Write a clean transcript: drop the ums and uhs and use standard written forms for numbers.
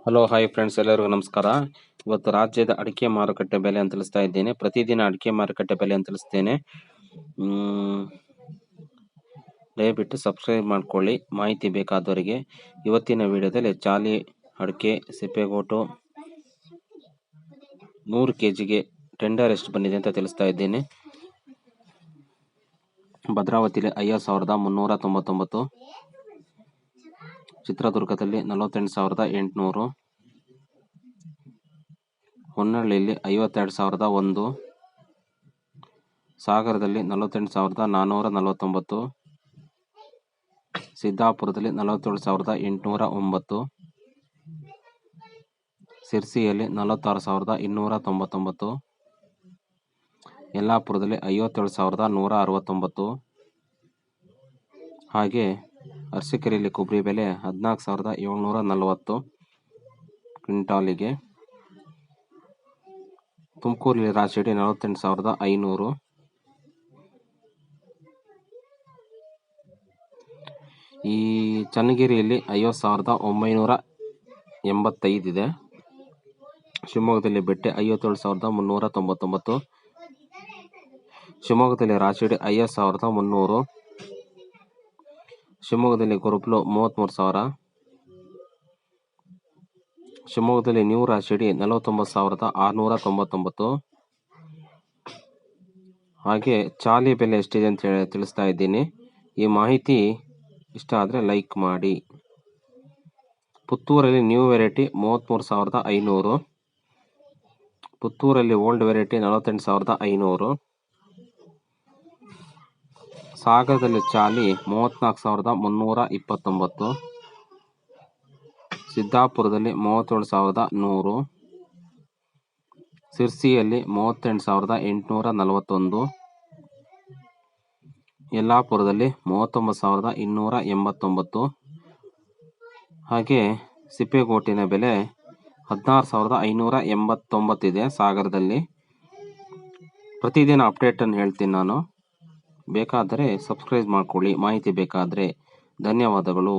Hello hi friends, ಎಲ್ಲರಿಗೂ ನಮಸ್ಕಾರ. ಇವತ್ತು ರಾಜ್ಯದ ಅಡಿಕೆ ಮಾರುಕಟ್ಟೆ ಬೆಲೆ ಅಂತ ತಿಳಿಸ್ತಾ ಇದ್ದೇನೆ. ಪ್ರತಿದಿನ ಅಡಿಕೆ ಮಾರುಕಟ್ಟೆ ಬೆಲೆ ಅಂತ ತಿಳಿಸ್ತೇನೆ. ದಯವಿಟ್ಟು ಸಬ್ಸ್ಕ್ರೈಬ್ ಮಾಡ್ಕೊಳ್ಳಿ, ಮಾಹಿತಿ ಬೇಕಾದವರಿಗೆ. ಇವತ್ತಿನ ವಿಡಿಯೋದಲ್ಲಿ ಚಾಲಿ ಅಡಿಕೆ ಸಿಪ್ಪೆಗೋಟು 100 kgಗೆ ಟೆಂಡರ್ ಎಷ್ಟು ಬಂದಿದೆ ಅಂತ ತಿಳಿಸ್ತಾ ಇದ್ದೇನೆ. ಭದ್ರಾವತಿಯಲ್ಲಿ 50,399, ಚಿತ್ರದುರ್ಗದಲ್ಲಿ 48,800, ಹೊನ್ನಳ್ಳಿಯಲ್ಲಿ 52,001, ಸಾಗರದಲ್ಲಿ 48,449, ಸಿದ್ದಾಪುರದಲ್ಲಿ 47,809, ಸಿರ್ಸಿಯಲ್ಲಿ 46,299, ಯಲ್ಲಾಪುರದಲ್ಲಿ 57,169, ಹಾಗೆ ಅರಸೀಕೆರೆಯಲ್ಲಿ ಕೊಬ್ಬರಿ ಬೆಲೆ 14,740 ಕ್ವಿಂಟಾಲಿಗೆ. ತುಮಕೂರಲ್ಲಿ ರಾಶಿಯಡಿ 48,500, ಈ ಚನ್ನಗಿರಿಯಲ್ಲಿ 50,985 ಇದೆ. ಶಿವಮೊಗ್ಗದಲ್ಲಿ ಬೆಟ್ಟೆ 57,399, ಶಿವಮೊಗ್ಗದಲ್ಲಿ ರಾಶಿಯಡಿ 50,300, ಶಿವಮೊಗ್ಗದಲ್ಲಿ ಗೊರಬ್ಲು 33,000, ಶಿವಮೊಗ್ಗದಲ್ಲಿ ನ್ಯೂ ರಾಶಿಯಡಿ 49,699. ಹಾಗೆ ಚಾಲಿ ಬೆಲೆ ಎಷ್ಟಿದೆ ಅಂತ ತಿಳಿಸ್ತಾ ಇದ್ದೀನಿ. ಈ ಮಾಹಿತಿ ಇಷ್ಟ ಆದರೆ ಲೈಕ್ ಮಾಡಿ. ಪುತ್ತೂರಲ್ಲಿ ನ್ಯೂ ವೆರೈಟಿ 33,500, ಪುತ್ತೂರಲ್ಲಿ ಓಲ್ಡ್ ವೆರೈಟಿ 48,500, ಸಾಗರದಲ್ಲಿ ಚಾಲಿ 34,329, ಸಿದ್ದಾಪುರದಲ್ಲಿ 37,100, ಸಿರ್ಸಿಯಲ್ಲಿ 38,841, ಯಲ್ಲಾಪುರದಲ್ಲಿ 39,289. ಹಾಗೆ ಸಿಪ್ಪೆಗೋಟಿನ ಬೆಲೆ 16,589 ಇದೆ ಸಾಗರದಲ್ಲಿ. ಪ್ರತಿದಿನ ಅಪ್ಡೇಟನ್ನು ಹೇಳ್ತೀನಿ ನಾನು. ಬೇಕಾದರೆ ಸಬ್ಸ್ಕ್ರೈಬ್ ಮಾಡ್ಕೊಳ್ಳಿ, ಮಾಹಿತಿ ಬೇಕಾದರೆ. ಧನ್ಯವಾದಗಳು.